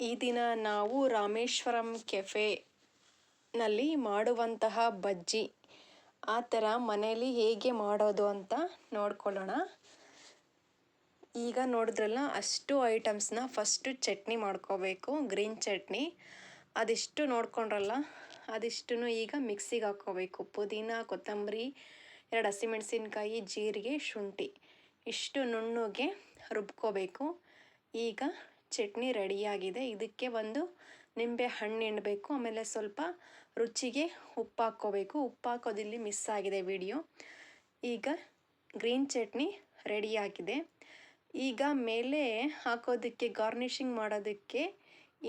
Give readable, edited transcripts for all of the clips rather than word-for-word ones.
ಈ ದಿನ ನಾವು ರಾಮೇಶ್ವರಂ ಕೆಫೆನಲ್ಲಿ ಮಾಡುವಂತಹ ಬಜ್ಜಿ ಆ ಥರ ಮನೇಲಿ ಹೇಗೆ ಮಾಡೋದು ಅಂತ ನೋಡ್ಕೊಳ್ಳೋಣ. ಈಗ ನೋಡಿದ್ರಲ್ಲ, ಅಷ್ಟು ಐಟಮ್ಸ್ನ ಫಸ್ಟು ಚಟ್ನಿ ಮಾಡ್ಕೋಬೇಕು, ಗ್ರೀನ್ ಚಟ್ನಿ. ಅದಿಷ್ಟು ನೋಡ್ಕೊಂಡ್ರಲ್ಲ, ಅದಿಷ್ಟು ಈಗ ಮಿಕ್ಸಿಗೆ ಹಾಕ್ಕೋಬೇಕು. ಪುದೀನ, ಕೊತ್ತಂಬರಿ, 2 ಹಸಿಮೆಣಸಿನ್ಕಾಯಿ, ಜೀರಿಗೆ, ಶುಂಠಿ ಇಷ್ಟು ನುಣ್ಣಗೆ ರುಬ್ಕೋಬೇಕು. ಈಗ ಚಟ್ನಿ ರೆಡಿಯಾಗಿದೆ. ಇದಕ್ಕೆ ಒಂದು ನಿಂಬೆ ಹಣ್ಣು ಹಿಂಡಬೇಕು. ಆಮೇಲೆ ಸ್ವಲ್ಪ ರುಚಿಗೆ ಉಪ್ಪು ಹಾಕ್ಕೋಬೇಕು. ಉಪ್ಪು ಹಾಕೋದಿಲ್ಲಿ ಮಿಸ್ ಆಗಿದೆ ವಿಡಿಯೋ. ಈಗ ಗ್ರೀನ್ ಚಟ್ನಿ ರೆಡಿಯಾಗಿದೆ. ಈಗ ಮೇಲೆ ಹಾಕೋದಕ್ಕೆ, ಗಾರ್ನಿಷಿಂಗ್ ಮಾಡೋದಕ್ಕೆ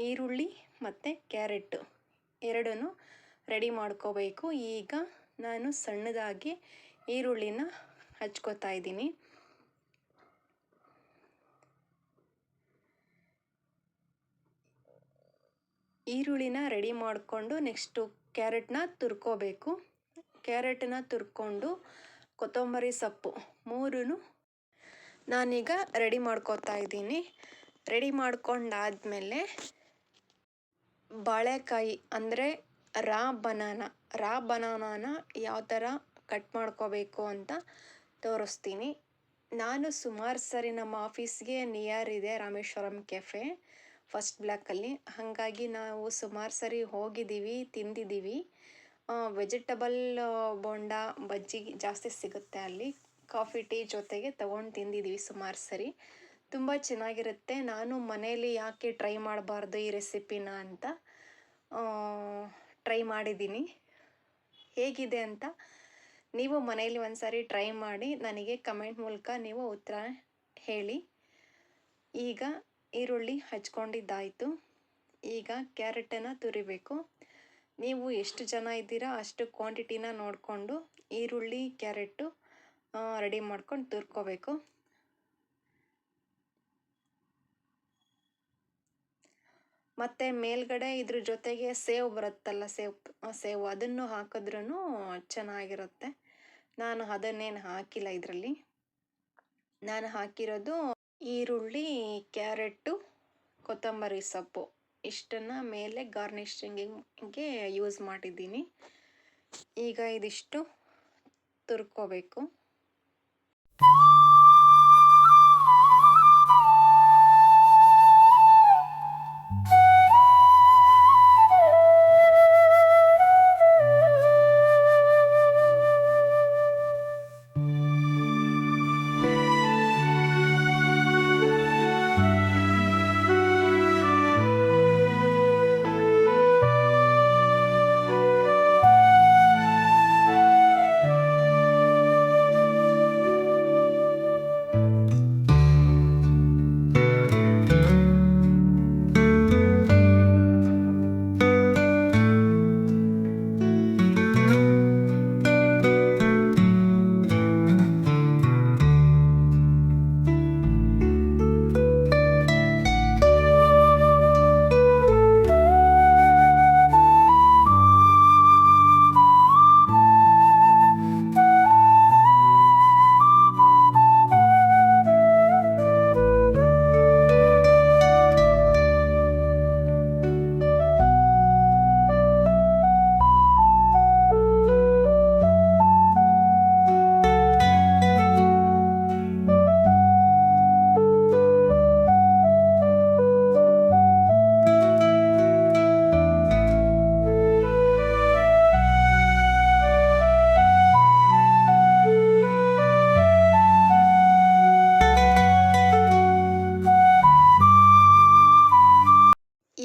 ಈರುಳ್ಳಿ ಮತ್ತು ಕ್ಯಾರೆಟು ಎರಡೂ ರೆಡಿ ಮಾಡ್ಕೋಬೇಕು. ಈಗ ನಾನು ಸಣ್ಣದಾಗಿ ಈರುಳ್ಳಿನ ಹಚ್ಕೋತಾ ಇದ್ದೀನಿ. ಈರುಳ್ಳಿನ ರೆಡಿ ಮಾಡಿಕೊಂಡು ನೆಕ್ಸ್ಟು ಕ್ಯಾರೆಟ್ನ ತುರ್ಕೋಬೇಕು. ಕ್ಯಾರೆಟನ್ನ ತುರ್ಕೊಂಡು ಕೊತ್ತಂಬರಿ ಸೊಪ್ಪು ಮೂರೂ ನಾನೀಗ ರೆಡಿ ಮಾಡ್ಕೋತಾ ಇದ್ದೀನಿ. ರೆಡಿ ಮಾಡ್ಕೊಂಡಾದಮೇಲೆ ಬಾಳೆಕಾಯಿ ಅಂದರೆ ರಾ ಬನಾನಾನ ಯಾವ ಥರ ಕಟ್ ಮಾಡ್ಕೋಬೇಕು ಅಂತ ತೋರಿಸ್ತೀನಿ. ನಾನು ಸುಮಾರು ಸರಿ ನಮ್ಮ ಆಫೀಸ್ಗೆ ನಿಯರ್ ಇದೆ ರಾಮೇಶ್ವರಂ ಕೆಫೆ ಫಸ್ಟ್ ಬ್ಲಾಕಲ್ಲಿ. ಹಾಗಾಗಿ ನಾವು ಸುಮಾರು ಸರಿ ಹೋಗಿದ್ದೀವಿ, ತಿಂದಿದ್ದೀವಿ. ವೆಜಿಟಬಲ್ ಬೋಂಡ ಬಜ್ಜಿ ಜಾಸ್ತಿ ಸಿಗುತ್ತೆ ಅಲ್ಲಿ. ಕಾಫಿ ಟೀ ಜೊತೆಗೆ ತೊಗೊಂಡು ತಿಂದಿದ್ದೀವಿ ಸುಮಾರು ಸರಿ. ತುಂಬ ಚೆನ್ನಾಗಿರುತ್ತೆ. ನಾನು ಮನೇಲಿ ಯಾಕೆ ಟ್ರೈ ಮಾಡಬಾರ್ದು ಈ ರೆಸಿಪಿನ ಅಂತ ಟ್ರೈ ಮಾಡಿದ್ದೀನಿ. ಹೇಗಿದೆ ಅಂತ ನೀವು ಮನೇಲಿ ಒಂದು ಸಾರಿ ಟ್ರೈ ಮಾಡಿ ನನಗೆ ಕಮೆಂಟ್ ಮೂಲಕ ನೀವು ಉತ್ತರ ಹೇಳಿ. ಈಗ ಈರುಳ್ಳಿ ಹಚ್ಕೊಂಡಿದ್ದಾಯಿತು. ಈಗ ಕ್ಯಾರೆಟನ್ನು ತುರಿಬೇಕು. ನೀವು ಎಷ್ಟು ಜನ ಇದ್ದೀರಾ ಅಷ್ಟು ಕ್ವಾಂಟಿಟಿನ ನೋಡಿಕೊಂಡು ಈರುಳ್ಳಿ ಕ್ಯಾರೆಟು ರೆಡಿ ಮಾಡ್ಕೊಂಡು ತುರ್ಕೋಬೇಕು. ಮತ್ತು ಮೇಲ್ಗಡೆ ಇದ್ರ ಜೊತೆಗೆ ಸೇವ್ ಬರುತ್ತಲ್ಲ, ಸೇವ್ ಅದನ್ನು ಹಾಕಿದ್ರೂ ಚೆನ್ನಾಗಿರುತ್ತೆ. ನಾನು ಅದನ್ನೇನು ಹಾಕಿಲ್ಲ ಇದರಲ್ಲಿ. ನಾನು ಹಾಕಿರೋದು ಈರುಳ್ಳಿ, ಕ್ಯಾರೆಟು, ಕೊತ್ತಂಬರಿ ಸೊಪ್ಪು ಇಷ್ಟನ್ನು ಮೇಲೆ ಗಾರ್ನಿಷಿಂಗಿಗೆ ಯೂಸ್ ಮಾಡಿದ್ದೀನಿ. ಈಗ ಇದಿಷ್ಟು ತುರ್ಕೋಬೇಕು.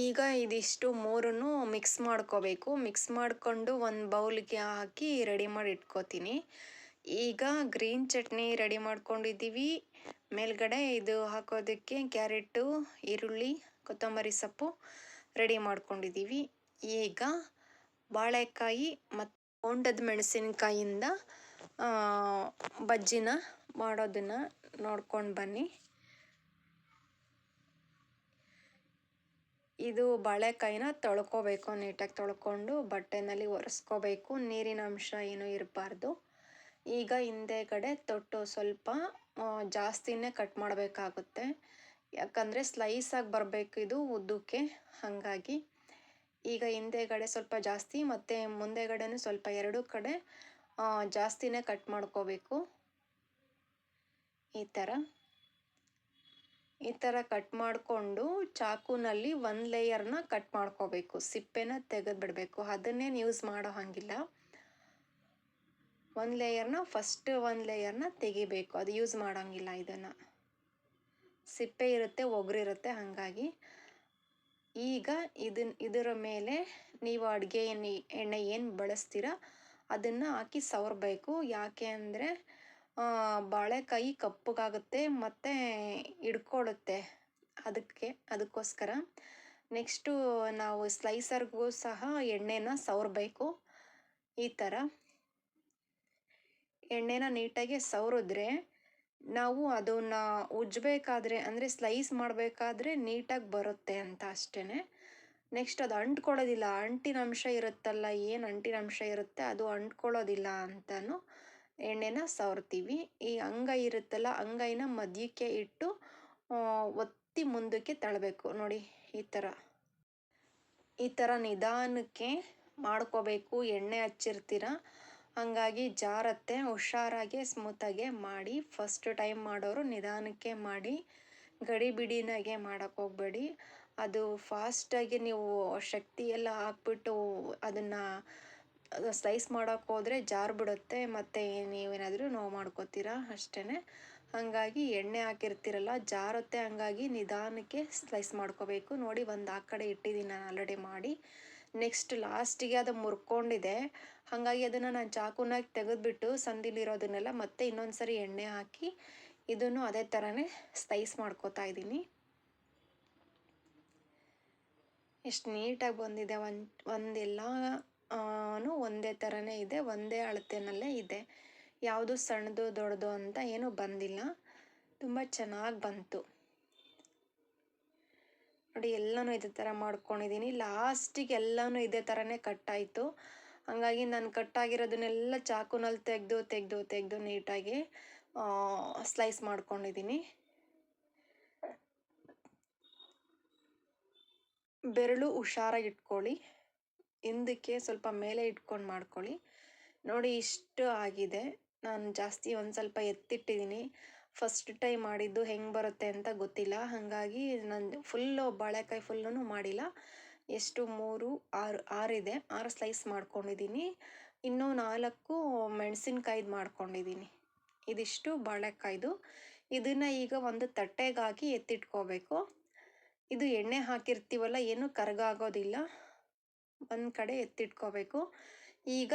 ಈಗ ಇದಿಷ್ಟು ಮೂರನ್ನು ಮಿಕ್ಸ್ ಮಾಡ್ಕೋಬೇಕು. ಮಿಕ್ಸ್ ಮಾಡಿಕೊಂಡು ಒಂದು ಬೌಲ್ಗೆ ಹಾಕಿ ರೆಡಿ ಮಾಡಿ ಇಟ್ಕೋತೀನಿ. ಈಗ ಗ್ರೀನ್ ಚಟ್ನಿ ರೆಡಿ ಮಾಡ್ಕೊಂಡಿದ್ದೀವಿ. ಮೇಲ್ಗಡೆ ಇದು ಹಾಕೋದಕ್ಕೆ ಕ್ಯಾರೆಟು, ಈರುಳ್ಳಿ, ಕೊತ್ತಂಬರಿ ಸೊಪ್ಪು ರೆಡಿ ಮಾಡ್ಕೊಂಡಿದ್ದೀವಿ. ಈಗ ಬಾಳೆಕಾಯಿ ಮತ್ತು ಬೋಂಡದ ಮೆಣಸಿನ್ಕಾಯಿಂದ ಬಜ್ಜಿನ ಮಾಡೋದನ್ನು ನೋಡ್ಕೊಂಡು ಬನ್ನಿ. ಇದು ಬಾಳೆಕಾಯಿನ ತೊಳ್ಕೊಬೇಕು. ನೀಟಾಗಿ ತೊಳ್ಕೊಂಡು ಬಟ್ಟೆನಲ್ಲಿ ಒರೆಸ್ಕೋಬೇಕು. ನೀರಿನ ಅಂಶ ಏನೂ ಇರಬಾರ್ದು. ಈಗ ಹಿಂದೆಗಡೆ ತೊಟ್ಟು ಸ್ವಲ್ಪ ಜಾಸ್ತಿನೇ ಕಟ್ ಮಾಡಬೇಕಾಗುತ್ತೆ. ಯಾಕಂದರೆ ಸ್ಲೈಸಾಗಿ ಬರಬೇಕು ಇದು ಉದ್ದಕ್ಕೆ, ಹಾಗಾಗಿ ಈಗ ಹಿಂದೆಗಡೆ ಸ್ವಲ್ಪ ಜಾಸ್ತಿ ಮತ್ತು ಮುಂದೆಗಡೆನೂ ಸ್ವಲ್ಪ ಎರಡೂ ಕಡೆ ಜಾಸ್ತಿನೇ ಕಟ್ ಮಾಡ್ಕೋಬೇಕು. ಈ ಥರ ಕಟ್ ಮಾಡಿಕೊಂಡು ಚಾಕುನಲ್ಲಿ ಒಂದು ಲೇಯರ್ನ ಕಟ್ ಮಾಡ್ಕೋಬೇಕು, ಸಿಪ್ಪೆನ ತೆಗೆದುಬಿಡಬೇಕು. ಅದನ್ನೇನು ಯೂಸ್ ಮಾಡೋ ಹಾಗಿಲ್ಲ. ಒಂದು ಲೇಯರ್ನ ತೆಗಿಬೇಕು, ಅದು ಯೂಸ್ ಮಾಡೋಂಗಿಲ್ಲ. ಇದನ್ನು ಸಿಪ್ಪೆ ಇರುತ್ತೆ, ಒಗರಿರುತ್ತೆ, ಹಾಗಾಗಿ ಈಗ ಇದರ ಮೇಲೆ ನೀವು ಅಡುಗೆ ಎಣ್ಣೆ ಏನು ಬಳಸ್ತೀರ ಅದನ್ನು ಹಾಕಿ ಸವರಬೇಕು. ಯಾಕೆ ಅಂದರೆ ಬಾಳೆಕಾಯಿ ಕಪ್ಪಗಾಗುತ್ತೆ ಮತ್ತು ಹಿಡ್ಕೊಳ್ಳುತ್ತೆ, ಅದಕ್ಕೋಸ್ಕರ. ನೆಕ್ಸ್ಟು ನಾವು ಸ್ಲೈಸರ್ಗೂ ಸಹ ಎಣ್ಣೆನ ಸವರಬೇಕು. ಈ ಥರ ಎಣ್ಣೆನ ನೀಟಾಗಿ ಸವರಿದ್ರೆ ನಾವು ಅದನ್ನು ಉಜ್ಜಬೇಕಾದ್ರೆ ಅಂದರೆ ಸ್ಲೈಸ್ ಮಾಡಬೇಕಾದ್ರೆ ನೀಟಾಗಿ ಬರುತ್ತೆ ಅಂತ ಅಷ್ಟೇ. ನೆಕ್ಸ್ಟ್ ಅದು ಅಂಟ್ಕೊಳ್ಳೋದಿಲ್ಲ, ಅಂಟಿನ ಅಂಶ ಇರುತ್ತಲ್ಲ, ಏನು ಅಂಟಿನ ಅಂಶ ಇರುತ್ತೆ ಅದು ಅಂಟ್ಕೊಳ್ಳೋದಿಲ್ಲ ಅಂತಲೂ ಎಣ್ಣೆನ ಸವರ್ತೀವಿ. ಈ ಅಂಗೈ ಇರುತ್ತಲ್ಲ, ಅಂಗೈನ ಮಧ್ಯಕ್ಕೆ ಇಟ್ಟು ಒತ್ತಿ ಮುಂದಕ್ಕೆ ತಳ್ಳಬೇಕು. ನೋಡಿ, ಈ ಥರ ನಿಧಾನಕ್ಕೆ ಮಾಡ್ಕೋಬೇಕು. ಎಣ್ಣೆ ಹಚ್ಚಿರ್ತೀರ, ಹಾಗಾಗಿ ಜಾರತ್ತೆ. ಹುಷಾರಾಗಿ ಸ್ಮೂತಾಗೆ ಮಾಡಿ. ಫಸ್ಟ್ ಟೈಮ್ ಮಾಡೋರು ನಿಧಾನಕ್ಕೆ ಮಾಡಿ, ಗಡಿಬಿಡಿನಾಗೆ ಮಾಡೋಕ್ಕೆ ಹೋಗಬೇಡಿ. ಅದು ಫಾಸ್ಟಾಗಿ ನೀವು ಶಕ್ತಿ ಎಲ್ಲ ಹಾಕ್ಬಿಟ್ಟು ಅದನ್ನು ಸ್ಲೈಸ್ ಮಾಡೋಕ್ಕೆ ಹೋದರೆ ಜಾರ್ಬಿಡುತ್ತೆ, ಮತ್ತು ನೀವೇನಾದರೂ ನೋವು ಮಾಡ್ಕೋತೀರ ಅಷ್ಟೇ. ಹಾಗಾಗಿ ಎಣ್ಣೆ ಹಾಕಿರ್ತೀರಲ್ಲ, ಜಾರುತ್ತೆ, ಹಾಗಾಗಿ ನಿಧಾನಕ್ಕೆ ಸ್ಲೈಸ್ ಮಾಡ್ಕೋಬೇಕು. ನೋಡಿ, ಒಂದು ಆ ಕಡೆ ಇಟ್ಟಿದ್ದೀನಿ ನಾನು ಆಲ್ರೆಡಿ ಮಾಡಿ. ನೆಕ್ಸ್ಟ್ ಲಾಸ್ಟಿಗೆ ಅದು ಮುರ್ಕೊಂಡಿದೆ, ಹಾಗಾಗಿ ಅದನ್ನು ನಾನು ಚಾಕುನಾಗಿ ತೆಗೆದುಬಿಟ್ಟು ಸಂದಿಲಿರೋದನ್ನೆಲ್ಲ ಮತ್ತೆ ಇನ್ನೊಂದು ಸರಿ ಎಣ್ಣೆ ಹಾಕಿ ಇದನ್ನು ಅದೇ ಥರನೇ ಸ್ಲೈಸ್ ಮಾಡ್ಕೋತಾ ಇದ್ದೀನಿ. ಎಷ್ಟು ನೀಟಾಗಿ ಬಂದಿದೆ. ಒಂದೆಲ್ಲನೂ ಒಂದೇ ಥರನೇ ಇದೆ, ಒಂದೇ ಅಳತೆನಲ್ಲೇ ಇದೆ. ಯಾವುದು ಸಣ್ಣದು ದೊಡ್ಡದು ಅಂತ ಏನೂ ಬಂದಿಲ್ಲ, ತುಂಬ ಚೆನ್ನಾಗಿ ಬಂತು. ನೋಡಿ, ಎಲ್ಲನೂ ಇದೇ ಥರ ಮಾಡ್ಕೊಂಡಿದ್ದೀನಿ. ಲಾಸ್ಟಿಗೆ ಎಲ್ಲನೂ ಇದೇ ಥರನೇ ಕಟ್ಟಾಯಿತು, ಹಾಗಾಗಿ ನಾನು ಕಟ್ಟಾಗಿರೋದನ್ನೆಲ್ಲ ಚಾಕುನಲ್ಲಿ ತೆಗೆದು ನೀಟಾಗಿ ಸ್ಲೈಸ್ ಮಾಡ್ಕೊಂಡಿದ್ದೀನಿ. ಬೆರಳು ಹುಷಾರಾಗಿ ಇಟ್ಕೊಳ್ಳಿ, ಹಿಂದಕ್ಕೆ ಸ್ವಲ್ಪ ಮೇಲೆ ಇಟ್ಕೊಂಡು ಮಾಡ್ಕೊಳ್ಳಿ. ನೋಡಿ, ಇಷ್ಟು ಆಗಿದೆ. ನಾನು ಜಾಸ್ತಿ ಒಂದು ಸ್ವಲ್ಪ ಎತ್ತಿಟ್ಟಿದ್ದೀನಿ. ಫಸ್ಟ್ ಟೈಮ್ ಮಾಡಿದ್ದು ಹೆಂಗೆ ಬರುತ್ತೆ ಅಂತ ಗೊತ್ತಿಲ್ಲ, ಹಾಗಾಗಿ ನಾನು ಬಾಳೆಕಾಯಿ ಫುಲ್ಲೂ ಮಾಡಿಲ್ಲ. ಎಷ್ಟು 3, 6 ಸ್ಲೈಸ್ ಮಾಡ್ಕೊಂಡಿದ್ದೀನಿ. ಇನ್ನೂ 4 ಮೆಣಸಿನ್ಕಾಯ್ದು ಮಾಡ್ಕೊಂಡಿದ್ದೀನಿ. ಇದಿಷ್ಟು ಬಾಳೆಕಾಯ್ದು. ಇದನ್ನು ಈಗ ಒಂದು ತಟ್ಟೆಗೆ ಹಾಕಿ ಎತ್ತಿಟ್ಕೋಬೇಕು. ಇದು ಎಣ್ಣೆ ಹಾಕಿರ್ತೀವಲ್ಲ, ಏನೂ ಕರಗಾಗೋದಿಲ್ಲ. ಒಂದು ಕಡೆ ಎತ್ತಿಟ್ಕೋಬೇಕು. ಈಗ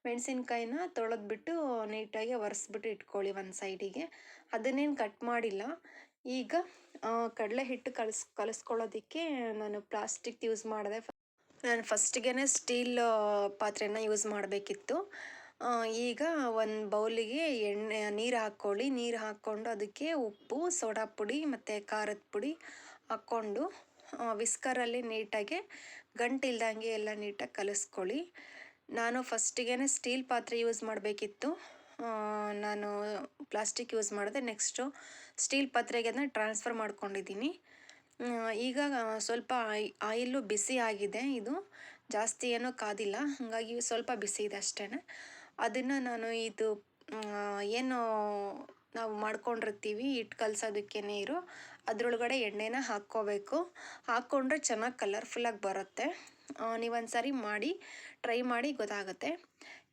ಮೆಣಸಿನ್ಕಾಯಿನ ತೊಳೆದ್ಬಿಟ್ಟು ನೀಟಾಗಿ ಒರೆಸ್ಬಿಟ್ಟು ಇಟ್ಕೊಳ್ಳಿ ಒಂದು ಸೈಡಿಗೆ. ಅದನ್ನೇನು ಕಟ್ ಮಾಡಿಲ್ಲ. ಈಗ ಕಡಲೆ ಹಿಟ್ಟು ಕಲಿಸ್ಕೊಳ್ಳೋದಕ್ಕೆ ನಾನು ಪ್ಲಾಸ್ಟಿಕ್ ಯೂಸ್ ಮಾಡಿದೆ. ನಾನು ಫಸ್ಟಿಗೆ ಸ್ಟೀಲ್ ಪಾತ್ರೆನ ಯೂಸ್ ಮಾಡಬೇಕಿತ್ತು. ಈಗ ಒಂದು ಬೌಲಿಗೆ ನೀರು ಹಾಕ್ಕೊಳ್ಳಿ. ನೀರು ಹಾಕ್ಕೊಂಡು ಅದಕ್ಕೆ ಉಪ್ಪು, ಸೋಡಾ ಪುಡಿ ಮತ್ತು ಖಾರದ ಪುಡಿ ಹಾಕ್ಕೊಂಡು ವಿಸ್ಕರಲ್ಲಿ ನೀಟಾಗಿ ಗಂಟಿಲ್ದಂಗೆ ಎಲ್ಲ ನೀಟಾಗಿ ಕಲಿಸ್ಕೊಳ್ಳಿ. ನಾನು ಫಸ್ಟಿಗೆ ಸ್ಟೀಲ್ ಪಾತ್ರೆ ಯೂಸ್ ಮಾಡಬೇಕಿತ್ತು, ನಾನು ಪ್ಲಾಸ್ಟಿಕ್ ಯೂಸ್ ಮಾಡಿದೆ. ನೆಕ್ಸ್ಟು ಸ್ಟೀಲ್ ಪಾತ್ರೆಗೆ ಅದನ್ನ ಟ್ರಾನ್ಸ್ಫರ್ ಮಾಡ್ಕೊಂಡಿದ್ದೀನಿ. ಈಗ ಸ್ವಲ್ಪ ಆಯಿಲು ಬಿಸಿ ಆಗಿದೆ, ಇದು ಜಾಸ್ತಿ ಏನೂ ಕಾದಿಲ್ಲ, ಹಾಗಾಗಿ ಸ್ವಲ್ಪ ಬಿಸಿ ಇದೆ ಅಷ್ಟೇ. ಅದನ್ನು ನಾನು ಏನು ನಾವು ಮಾಡ್ಕೊಂಡಿರ್ತೀವಿ ಹಿಟ್ಟು ಕಲಸೋದಕ್ಕೆ ನೀರು, ಅದರೊಳಗಡೆ ಎಣ್ಣೆನ ಹಾಕ್ಕೊಂಡ್ರೆ ಚೆನ್ನಾಗಿ ಕಲರ್ಫುಲ್ಲಾಗಿ ಬರುತ್ತೆ. ನೀವೊಂದು ಸಾರಿ ಟ್ರೈ ಮಾಡಿ ಗೊತ್ತಾಗುತ್ತೆ.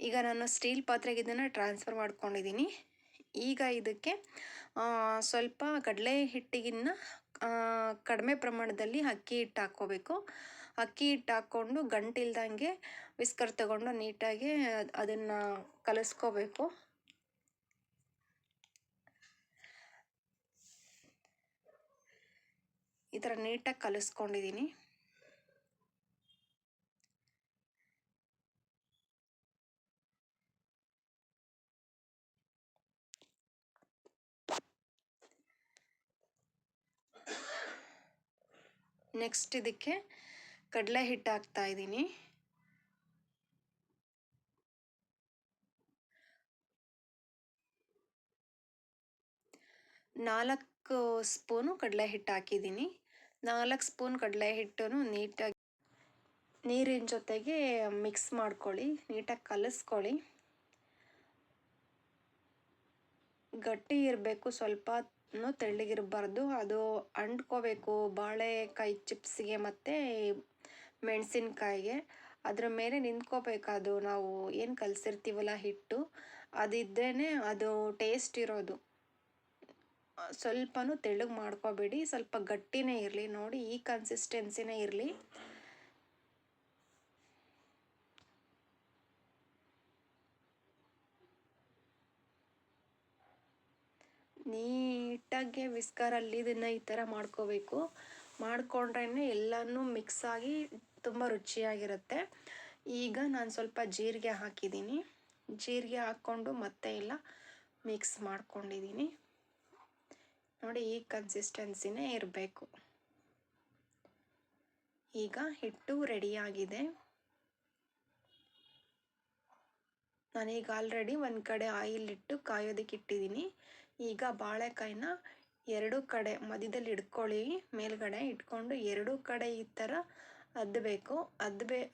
ಈಗ ನಾನು ಸ್ಟೀಲ್ ಪಾತ್ರೆಗೆ ಇದನ್ನು ಟ್ರಾನ್ಸ್ಫರ್ ಮಾಡ್ಕೊಂಡಿದ್ದೀನಿ. ಈಗ ಇದಕ್ಕೆ ಸ್ವಲ್ಪ ಕಡಲೆ ಹಿಟ್ಟಿಗಿನ್ನ ಕಡಿಮೆ ಪ್ರಮಾಣದಲ್ಲಿ ಅಕ್ಕಿ ಹಿಟ್ಟು ಹಾಕ್ಕೋಬೇಕು. ಅಕ್ಕಿ ಹಿಟ್ಟು ಹಾಕ್ಕೊಂಡು ಗಂಟಿಲ್ದಂಗೆ ವಿಸ್ಕರ್ ತಗೊಂಡು ನೀಟಾಗಿ ಅದನ್ನು ಕಲಿಸ್ಕೋಬೇಕು. ಈ ಥರ ನೀಟಾಗಿ ಕಲಿಸ್ಕೊಂಡಿದ್ದೀನಿ. ನೆಕ್ಸ್ಟ್ ಇದಕ್ಕೆ ಕಡಲೆ ಹಿಟ್ಟು ಹಾಕ್ತಾ ಇದ್ದೀನಿ. 4 ಸ್ಪೂನು ಕಡಲೆ ಹಿಟ್ಟು ಹಾಕಿದ್ದೀನಿ. 4 ಸ್ಪೂನ್ ಕಡಲೆ ಹಿಟ್ಟನ್ನು ನೀಟಾಗಿ ನೀರಿನ ಜೊತೆಗೆ ಮಿಕ್ಸ್ ಮಾಡ್ಕೊಳ್ಳಿ, ನೀಟಾಗಿ ಕಲಿಸ್ಕೊಳ್ಳಿ. ಗಟ್ಟಿ ಇರಬೇಕು, ಸ್ವಲ್ಪ ತೆಳ್ಳಗಿರಬಾರ್ದು. ಅದು ಅಂಟ್ಕೋಬೇಕು ಬಾಳೆಕಾಯಿ ಚಿಪ್ಸ್ಗೆ ಮತ್ತು ಮೆಣಸಿನ್ಕಾಯಿಗೆ. ಅದ್ರ ಮೇಲೆ ನಿಂತ್ಕೋಬೇಕು. ಅದು ನಾವು ಏನು ಕಲಸಿರ್ತೀವಲ್ಲ ಹಿಟ್ಟು, ಅದಿದ್ರೇ ಅದು ಟೇಸ್ಟ್ ಇರೋದು. ಸ್ವಲ್ಪನೂ ತೆಳ್ಳಗೆ ಮಾಡ್ಕೋಬೇಡಿ, ಸ್ವಲ್ಪ ಗಟ್ಟಿನೇ ಇರಲಿ. ನೋಡಿ, ಈ ಕನ್ಸಿಸ್ಟೆನ್ಸಿನೇ ಇರಲಿ. ನೀಟಾಗಿ ವಿಸ್ಕರಲ್ಲಿ ಇದನ್ನು ಈ ಥರ ಮಾಡ್ಕೋಬೇಕು. ಮಾಡಿಕೊಂಡ್ರೇ ಎಲ್ಲನೂ ಮಿಕ್ಸ್ ಆಗಿ ತುಂಬ ರುಚಿಯಾಗಿರುತ್ತೆ. ಈಗ ನಾನು ಸ್ವಲ್ಪ ಜೀರಿಗೆ ಹಾಕಿದ್ದೀನಿ. ಜೀರಿಗೆ ಹಾಕ್ಕೊಂಡು ಮತ್ತೆ ಎಲ್ಲ ಮಿಕ್ಸ್ ಮಾಡ್ಕೊಂಡಿದ್ದೀನಿ. ನೋಡಿ, ಈ ಕನ್ಸಿಸ್ಟೆನ್ಸಿನೇ ಇರಬೇಕು. ಈಗ ಹಿಟ್ಟು ರೆಡಿಯಾಗಿದೆ. ನಾನೀಗ ಆಲ್ರೆಡಿ ಒಂದು ಕಡೆ ಆಯಿಲ್ ಇಟ್ಟು ಕಾಯೋದಕ್ಕೆ ಇಟ್ಟಿದ್ದೀನಿ. ಈಗ ಬಾಳೆಕಾಯಿನ 2 ಕಡೆ ಮಧ್ಯದಲ್ಲಿ ಇಟ್ಕೊಳ್ಳಿ, ಮೇಲ್ಗಡೆ ಇಟ್ಕೊಂಡು 2 ಕಡೆ ಈ ಥರ ಅದ್ದಬೇಕು.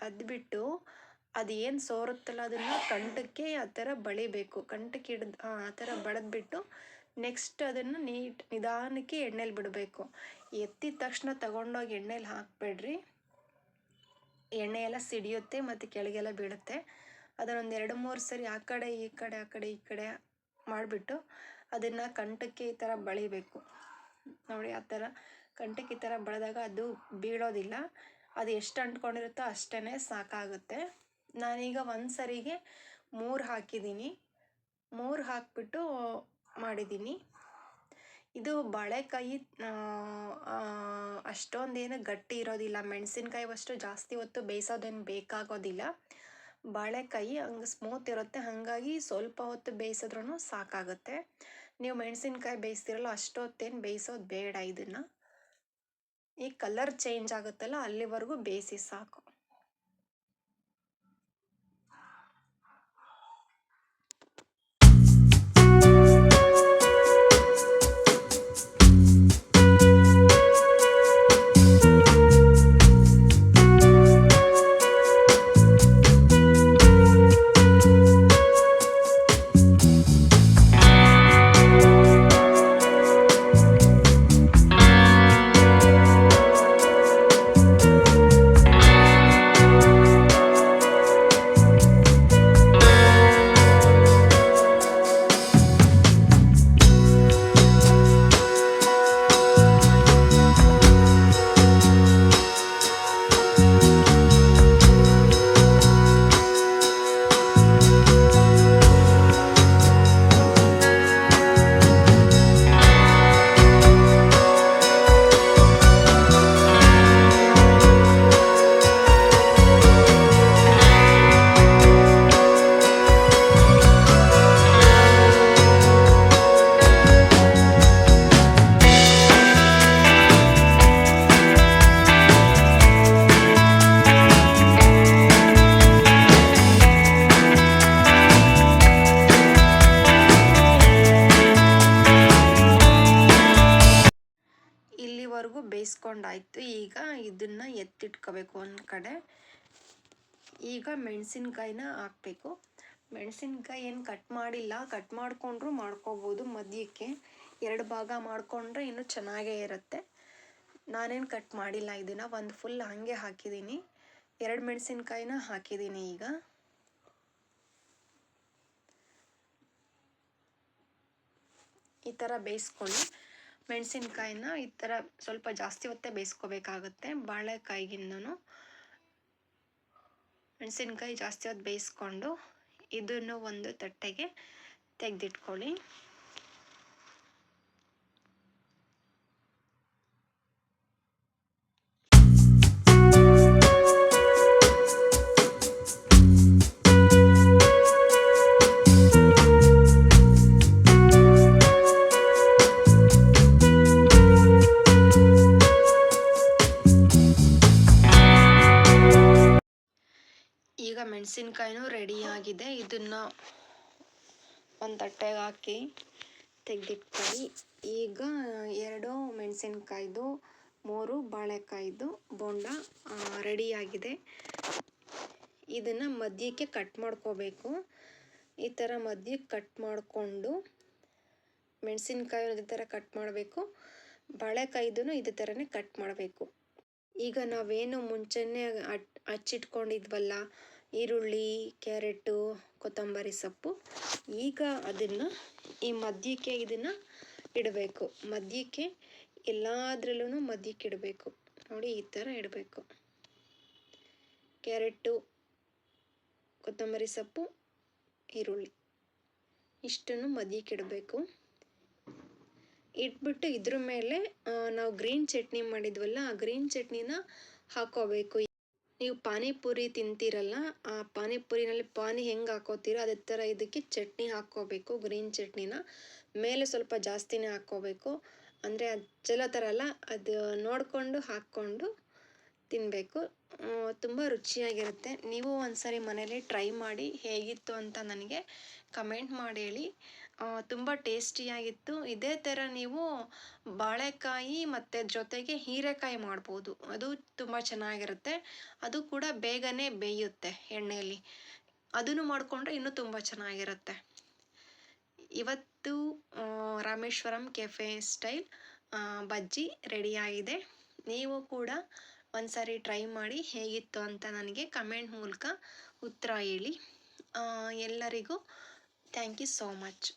ಅದ್ಬಿಟ್ಟು ಅದು ಏನು ಸೋರುತ್ತಲ್ಲ ಅದನ್ನು ಕಂಠಕ್ಕೆ ಆ ಥರ ಬಳಿಬೇಕು. ಕಂಠಕ್ಕೆ ಹಿಡ್ದು ಆ ಥರ ಬಡಿದ್ಬಿಟ್ಟು ನೆಕ್ಸ್ಟ್ ಅದನ್ನು ನಿಧಾನಕ್ಕೆ ಎಣ್ಣೆಲಿ ಬಿಡಬೇಕು. ಎತ್ತಿದ ತಕ್ಷಣ ತಗೊಂಡೋಗಿ ಎಣ್ಣೆಲಿ ಹಾಕಬೇಡ್ರಿ, ಎಣ್ಣೆ ಎಲ್ಲ ಸಿಡಿಯುತ್ತೆ ಮತ್ತು ಕೆಳಗೆಲ್ಲ ಬೀಳುತ್ತೆ. ಅದನ್ನೊಂದು 2-3 ಸರಿ ಆ ಕಡೆ ಈ ಕಡೆ ಆ ಕಡೆ ಈ ಕಡೆ ಮಾಡಿಬಿಟ್ಟು ಅದನ್ನು ಕಂಠಕ್ಕೆ ಈ ಥರ ಬಳಿಬೇಕು. ನೋಡಿ, ಆ ಥರ ಕಂಠಕ್ಕೆ ಈ ಥರ ಬಳಿದಾಗ ಅದು ಬೀಳೋದಿಲ್ಲ. ಅದು ಎಷ್ಟು ಅಂಟ್ಕೊಂಡಿರುತ್ತೋ ಅಷ್ಟೇ ಸಾಕಾಗುತ್ತೆ. ನಾನೀಗ ಒಂದು ಸರಿಗೆ 3 ಹಾಕಿದ್ದೀನಿ. 3 ಹಾಕಿಬಿಟ್ಟು ಮಾಡಿದ್ದೀನಿ. ಇದು ಬಾಳೆಕಾಯಿ ಅಷ್ಟೊಂದೇನು ಗಟ್ಟಿ ಇರೋದಿಲ್ಲ. ಮೆಣಸಿನ್ಕಾಯಿ ಅಷ್ಟು ಜಾಸ್ತಿ ಹೊತ್ತು ಬೇಯಿಸೋದೇನು ಬೇಕಾಗೋದಿಲ್ಲ. ಬಾಳೆಕಾಯಿ ಹಂಗೆ ಸ್ಮೂತ್ ಇರುತ್ತೆ, ಹಾಗಾಗಿ ಸ್ವಲ್ಪ ಹೊತ್ತು ಬೇಯಿಸಿದ್ರೂ ಸಾಕಾಗುತ್ತೆ. ನೀವು ಮೆಣಸಿನ್ಕಾಯಿ ಬೇಯಿಸ್ತಿರಲ್ಲ ಅಷ್ಟೊತ್ತೇನು ಬೇಯಿಸೋದು ಬೇಡ. ಇದನ್ನು ಈ ಕಲರ್ ಚೇಂಜ್ ಆಗುತ್ತಲ್ಲ ಅಲ್ಲಿವರೆಗೂ ಬೇಯಿಸಿ ಸಾಕು. ಇಲ್ಲಿವರೆಗೂ ಬೇಯಿಸ್ಕೊಂಡಾಯ್ತು. ಈಗ ಇದನ್ನು ಎತ್ತಿಟ್ಕೋಬೇಕು ಒಂದು ಕಡೆ. ಈಗ ಮೆಣಸಿನ್ಕಾಯಿನ ಹಾಕಬೇಕು. ಮೆಣಸಿನ್ಕಾಯಿ ಏನು ಕಟ್ ಮಾಡಿಲ್ಲ, ಕಟ್ ಮಾಡಿಕೊಂಡ್ರೂ ಮಾಡ್ಕೋಬೋದು. ಮಧ್ಯಕ್ಕೆ 2 ಭಾಗ ಮಾಡಿಕೊಂಡ್ರೆ ಇನ್ನೂ ಚೆನ್ನಾಗೇ ಇರುತ್ತೆ. ನಾನೇನು ಕಟ್ ಮಾಡಿಲ್ಲ, ಇದನ್ನು ಒಂದು ಫುಲ್ ಹಾಗೆ ಹಾಕಿದ್ದೀನಿ. 2 ಮೆಣಸಿನ್ಕಾಯಿನ ಹಾಕಿದ್ದೀನಿ. ಈಗ ಈ ಥರ ಬೇಯಿಸ್ಕೊಳ್ಳಿ. ಮೆಣಸಿನ್ಕಾಯಿನ ಈ ಥರ ಸ್ವಲ್ಪ ಜಾಸ್ತಿ ಹೊತ್ತೇ ಬೇಯಿಸ್ಕೋಬೇಕಾಗುತ್ತೆ. ಬಾಳೆಕಾಯಿಗಿಂತನೂ ಮೆಣಸಿನ್ಕಾಯಿ ಜಾಸ್ತಿ ಹೊತ್ತು ಬೇಯಿಸ್ಕೊಂಡು ಇದನ್ನು ಒಂದು ತಟ್ಟೆಗೆ ತೆಗೆದಿಟ್ಕೊಳ್ಳಿ. ಈಗ ಮೆಣಸಿನ್ಕಾಯಿನೂ ರೆಡಿಯಾಗಿದೆ. ಇದನ್ನು ಒಂದು ತಟ್ಟೆಗೆ ಹಾಕಿ ತೆಗೆದಿಟ್ಕೊಳ್ಳಿ. ಈಗ 2 ಮೆಣಸಿನ್ಕಾಯ್ದು 3 ಬಾಳೆಕಾಯ್ದು ಬೋಂಡ ರೆಡಿಯಾಗಿದೆ. ಇದನ್ನು ಮಧ್ಯಕ್ಕೆ ಕಟ್ ಮಾಡ್ಕೋಬೇಕು. ಈ ಥರ ಮಧ್ಯಕ್ಕೆ ಕಟ್ ಮಾಡಿಕೊಂಡು ಮೆಣಸಿನ್ಕಾಯಿ ಇದೇ ಥರ ಕಟ್ ಮಾಡಬೇಕು. ಬಾಳೆಕಾಯ್ದು ಇದೇ ಥರನೇ ಕಟ್ ಮಾಡಬೇಕು. ಈಗ ನಾವೇನು ಮುಂಚೆನೇ ಹಚ್ಚಿಟ್ಕೊಂಡಿದ್ವಲ್ಲ ಈರುಳ್ಳಿ, ಕ್ಯಾರೆಟು, ಕೊತ್ತಂಬರಿ ಸೊಪ್ಪು, ಈಗ ಅದನ್ನು ಈ ಮಧ್ಯಕ್ಕೆ ಇದನ್ನು ಇಡಬೇಕು. ಮಧ್ಯಕ್ಕೆ ಎಲ್ಲದರಲ್ಲೂ ಮಧ್ಯಕ್ಕೆ ಇಡಬೇಕು. ನೋಡಿ, ಈ ಥರ ಇಡಬೇಕು. ಕ್ಯಾರೆಟು, ಕೊತ್ತಂಬರಿ ಸೊಪ್ಪು, ಈರುಳ್ಳಿ ಇಷ್ಟನ್ನು ಮಧ್ಯಕ್ಕೆ ಇಡಬೇಕು. ಇಟ್ಬಿಟ್ಟು ಇದ್ರ ಮೇಲೆ ನಾವು ಗ್ರೀನ್ ಚಟ್ನಿ ಮಾಡಿದ್ವಲ್ಲ ಆ ಗ್ರೀನ್ ಚಟ್ನಿನ ಹಾಕೋಬೇಕು. ನೀವು ಪಾನಿಪುರಿ ತಿಂತೀರಲ್ಲ, ಆ ಪಾನಿಪುರಿನಲ್ಲಿ ಪಾನಿ ಹೆಂಗೆ ಹಾಕೋತೀರೋ ಅದೇ ಥರ ಇದಕ್ಕೆ ಚಟ್ನಿ ಹಾಕ್ಕೋಬೇಕು. ಗ್ರೀನ್ ಚಟ್ನಿನ ಮೇಲೆ ಸ್ವಲ್ಪ ಜಾಸ್ತಿನೇ ಹಾಕ್ಕೋಬೇಕು. ಅಂದರೆ ಅದು ಚಲೋ ಥರ ಅಲ್ಲ, ಅದು ನೋಡಿಕೊಂಡು ಹಾಕ್ಕೊಂಡು ತಿನ್ನಬೇಕು. ತುಂಬ ರುಚಿಯಾಗಿರುತ್ತೆ. ನೀವು ಒಂದ್ಸರಿ ಮನೇಲಿ ಟ್ರೈ ಮಾಡಿ ಹೇಗಿತ್ತು ಅಂತ ನನಗೆ ಕಮೆಂಟ್ ಮಾಡಿ ಹೇಳಿ. ತುಂಬ ಟೇಸ್ಟಿಯಾಗಿತ್ತು. ಇದೇ ಥರ ನೀವು ಬಾಳೆಕಾಯಿ ಮತ್ತು ಜೊತೆಗೆ ಹೀರೆಕಾಯಿ ಮಾಡ್ಬೋದು. ಅದು ತುಂಬ ಚೆನ್ನಾಗಿರುತ್ತೆ. ಅದು ಕೂಡ ಬೇಗನೆ ಬೇಯುತ್ತೆ ಎಣ್ಣೆಯಲ್ಲಿ. ಅದನ್ನು ಮಾಡಿಕೊಂಡ್ರೆ ಇನ್ನೂ ತುಂಬ ಚೆನ್ನಾಗಿರುತ್ತೆ. ಇವತ್ತು ರಾಮೇಶ್ವರಂ ಕೆಫೆ ಸ್ಟೈಲ್ ಬಜ್ಜಿ ರೆಡಿಯಾಗಿದೆ. ನೀವು ಕೂಡ ಒಂದ್ಸರಿ ಟ್ರೈ ಮಾಡಿ ಹೇಗಿತ್ತು ಅಂತ ನನಗೆ ಕಮೆಂಟ್ ಮೂಲಕ ಉತ್ತರ ಹೇಳಿ. ಎಲ್ಲರಿಗೂ ಥ್ಯಾಂಕ್ ಯು ಸೋ ಮಚ್.